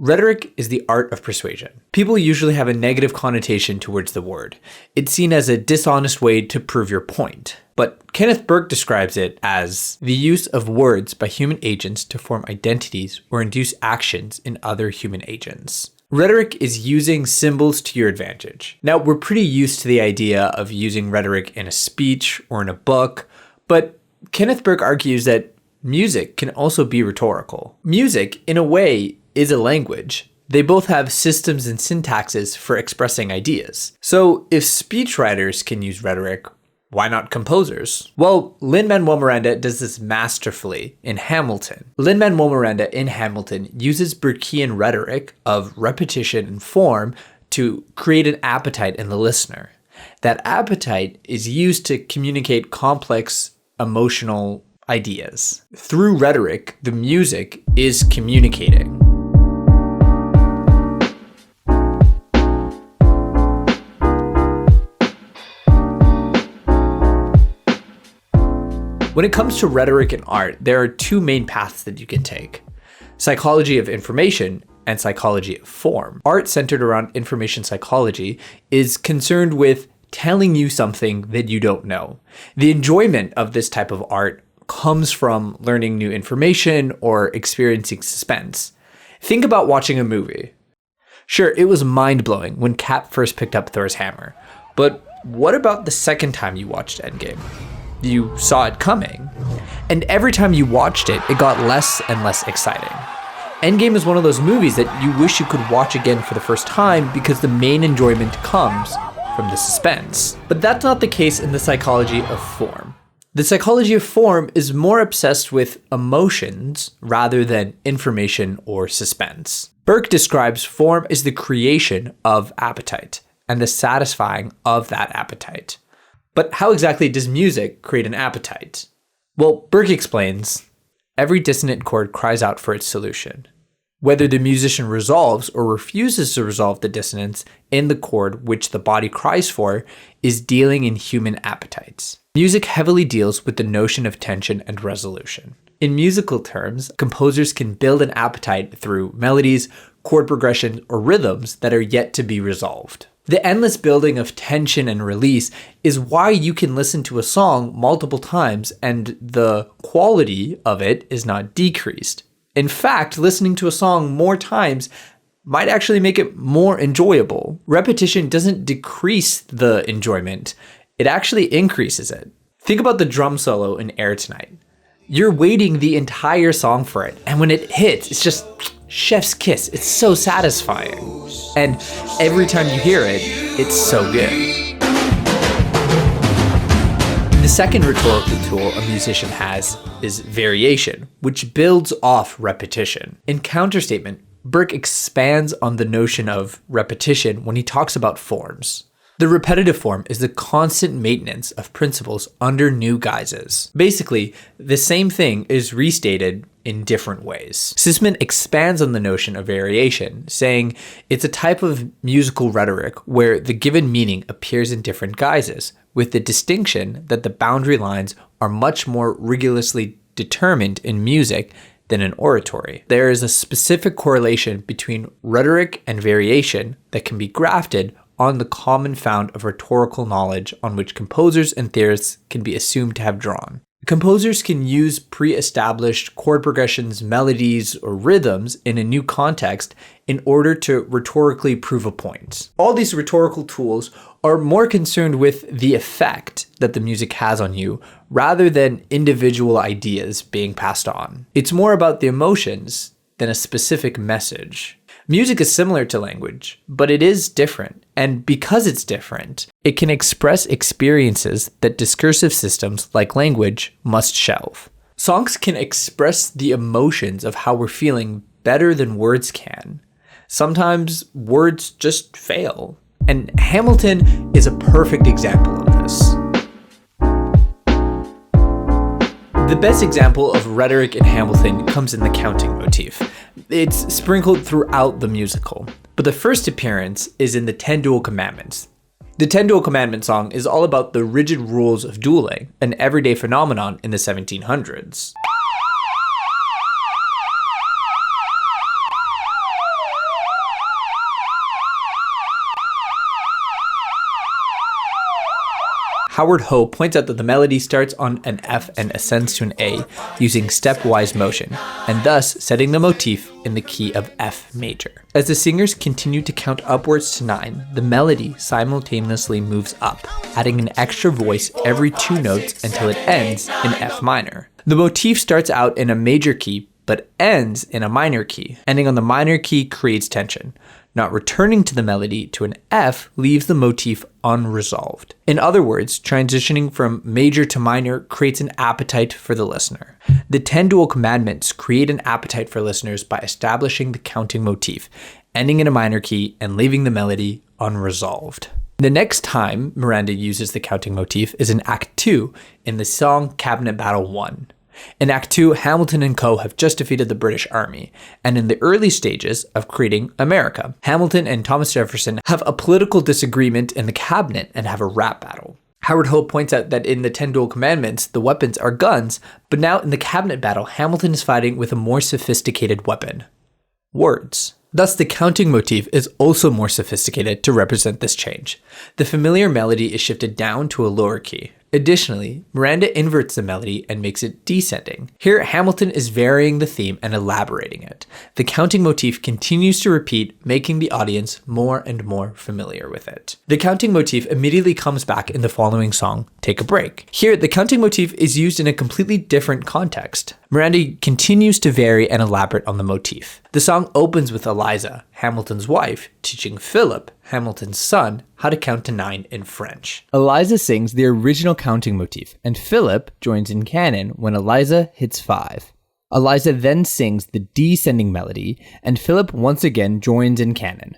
Rhetoric is the art of persuasion. People usually have a negative connotation towards the word. It's seen as a dishonest way to prove your point. But Kenneth Burke describes it as the use of words by human agents to form identities or induce actions in other human agents. Rhetoric is using symbols to your advantage. Now, we're pretty used to the idea of using rhetoric in a speech or in a book, but Kenneth Burke argues that music can also be rhetorical. Music, in a way, is a language. They both have systems and syntaxes for expressing ideas. So if speechwriters can use rhetoric, why not composers? Well, Lin-Manuel Miranda does this masterfully in Hamilton. Lin-Manuel Miranda in Hamilton uses Burkean rhetoric of repetition and form to create an appetite in the listener. That appetite is used to communicate complex emotional ideas. Through rhetoric, the music is communicating. When it comes to rhetoric and art, there are two main paths that you can take: psychology of information and psychology of form. Art centered around information psychology is concerned with telling you something that you don't know. The enjoyment of this type of art comes from learning new information or experiencing suspense. Think about watching a movie. Sure, it was mind-blowing when Cap first picked up Thor's hammer, but what about the second time you watched Endgame? You saw it coming, and every time you watched it, it got less and less exciting. Endgame is one of those movies that you wish you could watch again for the first time because the main enjoyment comes from the suspense. But that's not the case in the psychology of form. The psychology of form is more obsessed with emotions rather than information or suspense. Burke describes form as the creation of appetite and the satisfying of that appetite. But how exactly does music create an appetite? Well, Burke explains, every dissonant chord cries out for its solution. Whether the musician resolves or refuses to resolve the dissonance in the chord which the body cries for is dealing in human appetites. Music heavily deals with the notion of tension and resolution. In musical terms, composers can build an appetite through melodies, chord progressions, or rhythms that are yet to be resolved. The endless building of tension and release is why you can listen to a song multiple times and the quality of it is not decreased. In fact, listening to a song more times might actually make it more enjoyable. Repetition doesn't decrease the enjoyment, it actually increases it. Think about the drum solo in Air Tonight. You're waiting the entire song for it, and when it hits, it's just chef's kiss. It's so satisfying. And every time you hear it, it's so good. The second rhetorical tool a musician has is variation, which builds off repetition. In Counterstatement, Burke expands on the notion of repetition when he talks about forms. The repetitive form is the constant maintenance of principles under new guises. Basically, the same thing is restated in different ways. Sisman expands on the notion of variation, saying it's a type of musical rhetoric where the given meaning appears in different guises, with the distinction that the boundary lines are much more rigorously determined in music than in oratory. There is a specific correlation between rhetoric and variation that can be grafted on the common fount of rhetorical knowledge on which composers and theorists can be assumed to have drawn. Composers can use pre-established chord progressions, melodies, or rhythms in a new context in order to rhetorically prove a point. All these rhetorical tools are more concerned with the effect that the music has on you rather than individual ideas being passed on. It's more about the emotions than a specific message. Music is similar to language, but it is different. And because it's different, it can express experiences that discursive systems like language must shelve. Songs can express the emotions of how we're feeling better than words can. Sometimes words just fail. And Hamilton is a perfect example of this. The best example of rhetoric in Hamilton comes in the counting motif. It's sprinkled throughout the musical, but the first appearance is in the 10 Duel Commandments. The 10 Duel Commandment song is all about the rigid rules of dueling, an everyday phenomenon in the 1700s. Howard Ho points out that the melody starts on an F and ascends to an A using stepwise motion, and thus setting the motif in the key of F major. As the singers continue to count upwards to 9, the melody simultaneously moves up, adding an extra voice every 2 notes until it ends in F minor. The motif starts out in a major key, but ends in a minor key. Ending on the minor key creates tension. Not returning to the melody to an F leaves the motif unresolved. In other words, transitioning from major to minor creates an appetite for the listener. The 10 dual commandments create an appetite for listeners by establishing the counting motif, ending in a minor key and leaving the melody unresolved. The next time Miranda uses the counting motif is in Act 2 in the song Cabinet Battle 1. In Act 2, Hamilton and co. have just defeated the British Army, and in the early stages of creating America, Hamilton and Thomas Jefferson have a political disagreement in the cabinet and have a rap battle. Howard Ho points out that in the 10 Dual Commandments, the weapons are guns, but now in the cabinet battle, Hamilton is fighting with a more sophisticated weapon: words. Thus, the counting motif is also more sophisticated to represent this change. The familiar melody is shifted down to a lower key. Additionally, Miranda inverts the melody and makes it descending. Here, Hamilton is varying the theme and elaborating it. The counting motif continues to repeat, making the audience more and more familiar with it. The counting motif immediately comes back in the following song, Take a Break. Here, the counting motif is used in a completely different context. Miranda continues to vary and elaborate on the motif. The song opens with Eliza, Hamilton's wife, teaching Philip, Hamilton's son, how to count to 9 in French. Eliza sings the original counting motif, and Philip joins in canon when Eliza hits 5. Eliza then sings the descending melody, and Philip once again joins in canon.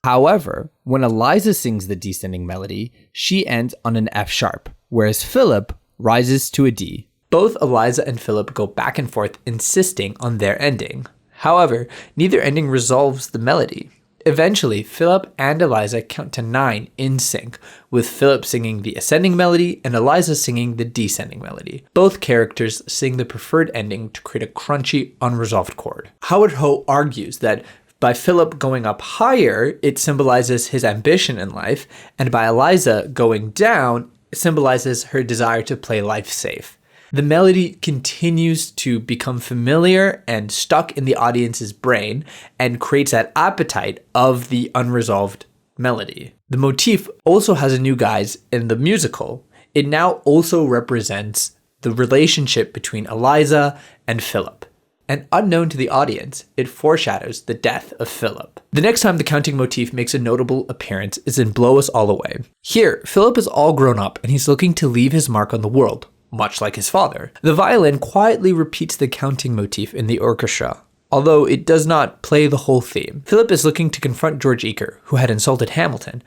However, when Eliza sings the descending melody, she ends on an F sharp, whereas Philip rises to a D. Both Eliza and Philip go back and forth, insisting on their ending. However, neither ending resolves the melody. Eventually, Philip and Eliza count to 9 in sync, with Philip singing the ascending melody and Eliza singing the descending melody. Both characters sing the preferred ending to create a crunchy, unresolved chord. Howard Ho argues that by Philip going up higher, it symbolizes his ambition in life, and by Eliza going down, it symbolizes her desire to play life safe. The melody continues to become familiar and stuck in the audience's brain and creates that appetite of the unresolved melody. The motif also has a new guise in the musical. It now also represents the relationship between Eliza and Philip. And unknown to the audience, it foreshadows the death of Philip. The next time the counting motif makes a notable appearance is in Blow Us All Away. Here, Philip is all grown up and he's looking to leave his mark on the world, much like his father. The violin quietly repeats the counting motif in the orchestra, although it does not play the whole theme. Philip is looking to confront George Eaker, who had insulted Hamilton.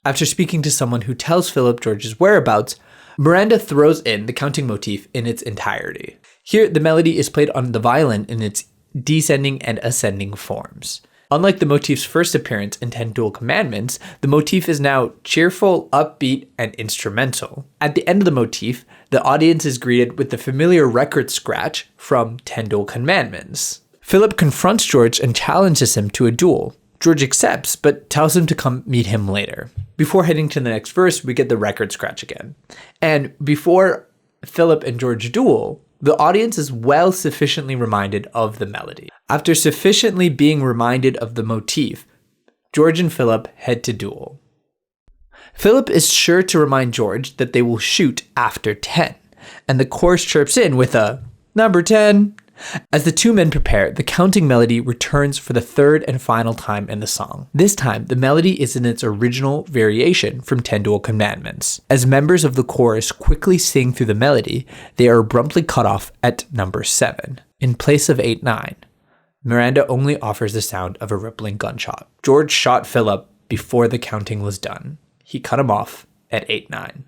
After speaking to someone who tells Philip George's whereabouts, Miranda throws in the counting motif in its entirety. Here, the melody is played on the violin in its descending and ascending forms. Unlike the motif's first appearance in 10 Dual Commandments, the motif is now cheerful, upbeat, and instrumental. At the end of the motif, the audience is greeted with the familiar record scratch from 10 Dual Commandments. Philip confronts George and challenges him to a duel. George accepts, but tells him to come meet him later. Before heading to the next verse, we get the record scratch again. And before Philip and George duel, the audience is well sufficiently reminded of the melody. After sufficiently being reminded of the motif, George and Philip head to duel. Philip is sure to remind George that they will shoot after 10, and the chorus chirps in with a number 10. As the two men prepare, the counting melody returns for the third and final time in the song. This time, the melody is in its original variation from 10 Dual Commandments. As members of the chorus quickly sing through the melody, they are abruptly cut off at number 7. In place of 8-9, Miranda only offers the sound of a rippling gunshot. George shot Philip before the counting was done. He cut him off at 8-9.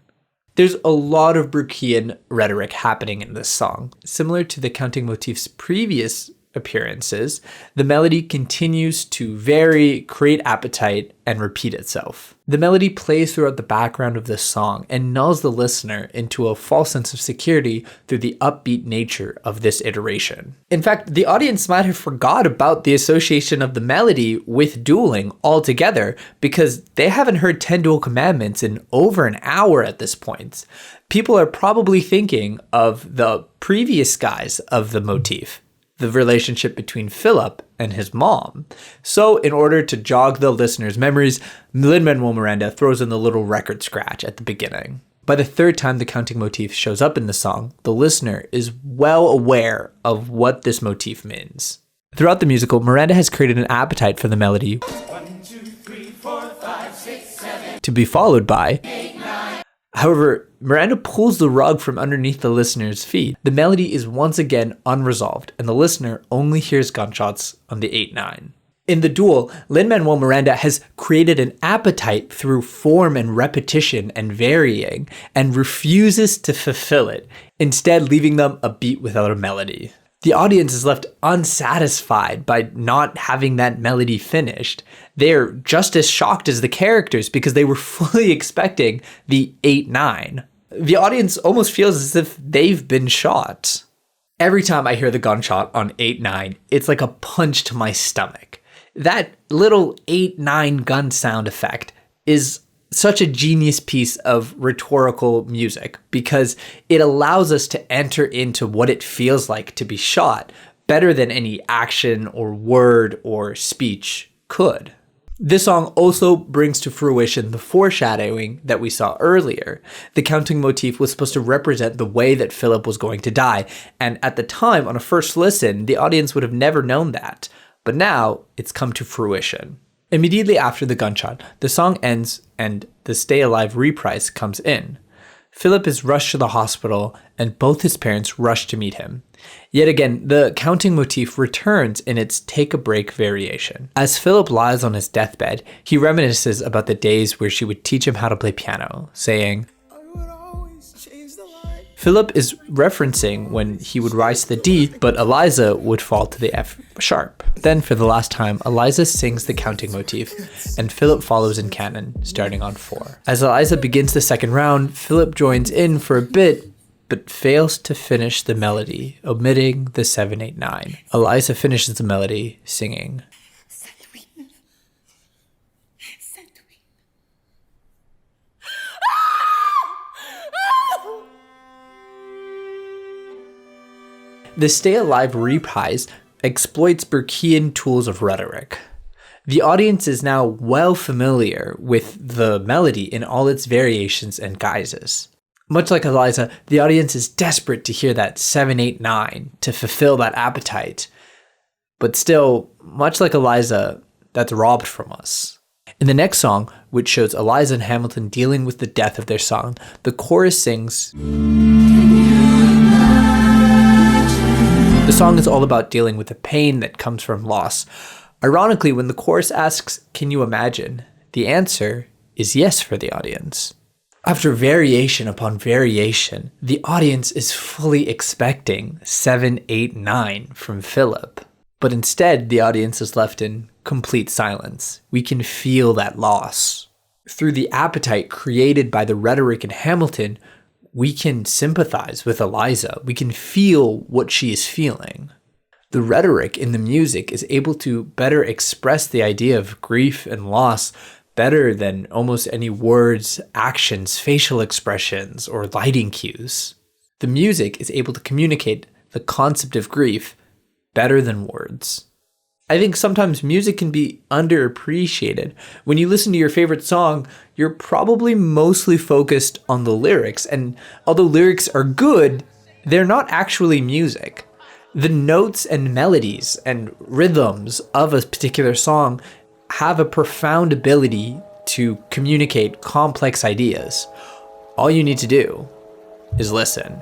There's a lot of Bruchian rhetoric happening in this song. Similar to the counting motif's previous appearances, the melody continues to vary, create appetite, and repeat itself. The melody plays throughout the background of this song and nulls the listener into a false sense of security through the upbeat nature of this iteration. In fact, the audience might have forgot about the association of the melody with dueling altogether because they haven't heard 10 Duel Commandments in over an hour at this point. People are probably thinking of the previous guise of the motif, the relationship between Philip and his mom. So in order to jog the listener's memories, Lin-Manuel Miranda throws in the little record scratch at the beginning. By the third time the counting motif shows up in the song, the listener is well aware of what this motif means. Throughout the musical, Miranda has created an appetite for the melody 1, 2, 3, 4, 5, 6, 7, to be followed by 8, 9. However, Miranda pulls the rug from underneath the listener's feet. The melody is once again unresolved, and the listener only hears gunshots on the 8-9. In the duel, Lin-Manuel Miranda has created an appetite through form and repetition and varying, and refuses to fulfill it, instead leaving them a beat without a melody. The audience is left unsatisfied by not having that melody finished. They're just as shocked as the characters because they were fully expecting the 8-9. The audience almost feels as if they've been shot. Every time I hear the gunshot on 8-9, it's like a punch to my stomach. That little 8-9 gun sound effect is such a genius piece of rhetorical music because it allows us to enter into what it feels like to be shot better than any action or word or speech could. This song also brings to fruition the foreshadowing that we saw earlier. The counting motif was supposed to represent the way that Philip was going to die, and at the time, on a first listen, the audience would have never known that, but now it's come to fruition. Immediately after the gunshot, the song ends and the Stay Alive reprise comes in. Philip is rushed to the hospital and both his parents rush to meet him. Yet again, the counting motif returns in its take a break variation. As Philip lies on his deathbed, he reminisces about the days where she would teach him how to play piano, saying, Philip is referencing when he would rise to the D, but Eliza would fall to the F sharp. Then for the last time, Eliza sings the counting motif, and Philip follows in canon, starting on 4. As Eliza begins the second round, Philip joins in for a bit, but fails to finish the melody, omitting the 7-8-9. Eliza finishes the melody, singing, The Stay Alive reprise exploits Burkean tools of rhetoric. The audience is now well familiar with the melody in all its variations and guises. Much like Eliza, the audience is desperate to hear that 7-8-9 to fulfill that appetite. But still, much like Eliza, that's robbed from us. In the next song, which shows Eliza and Hamilton dealing with the death of their son, the chorus sings, The song is all about dealing with the pain that comes from loss. Ironically, when the chorus asks, "Can you imagine?" the answer is yes for the audience. After variation upon variation, the audience is fully expecting 7-8-9 from Philip. But instead, the audience is left in complete silence. We can feel that loss. Through the appetite created by the rhetoric in Hamilton, we can sympathize with Eliza. We can feel what she is feeling. The rhetoric in the music is able to better express the idea of grief and loss better than almost any words, actions, facial expressions, or lighting cues. The music is able to communicate the concept of grief better than words. I think sometimes music can be underappreciated. When you listen to your favorite song, you're probably mostly focused on the lyrics, and although lyrics are good, they're not actually music. The notes and melodies and rhythms of a particular song have a profound ability to communicate complex ideas. All you need to do is listen.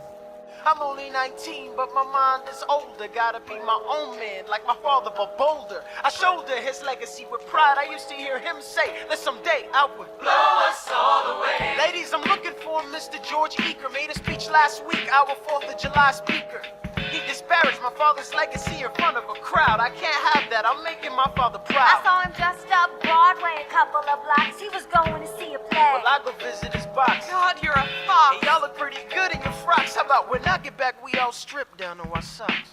I'm only 19, but my mind is older. Gotta be my own man, like my father, but bolder. I shoulder his legacy with pride. I used to hear him say that someday I would blow us all away. Ladies, I'm looking for Mr. George Eaker. Made a speech last week, our 4th of July speaker. He disparaged my father's legacy in front of a crowd. I can't have that. I'm making my father I proud. saw him dressed up Broadway a couple of blocks. He was going to see a play. Well, I go visit his box. God, you're a fox. Hey, y'all look pretty good in your frocks. How about when I get back, we all strip down to our socks?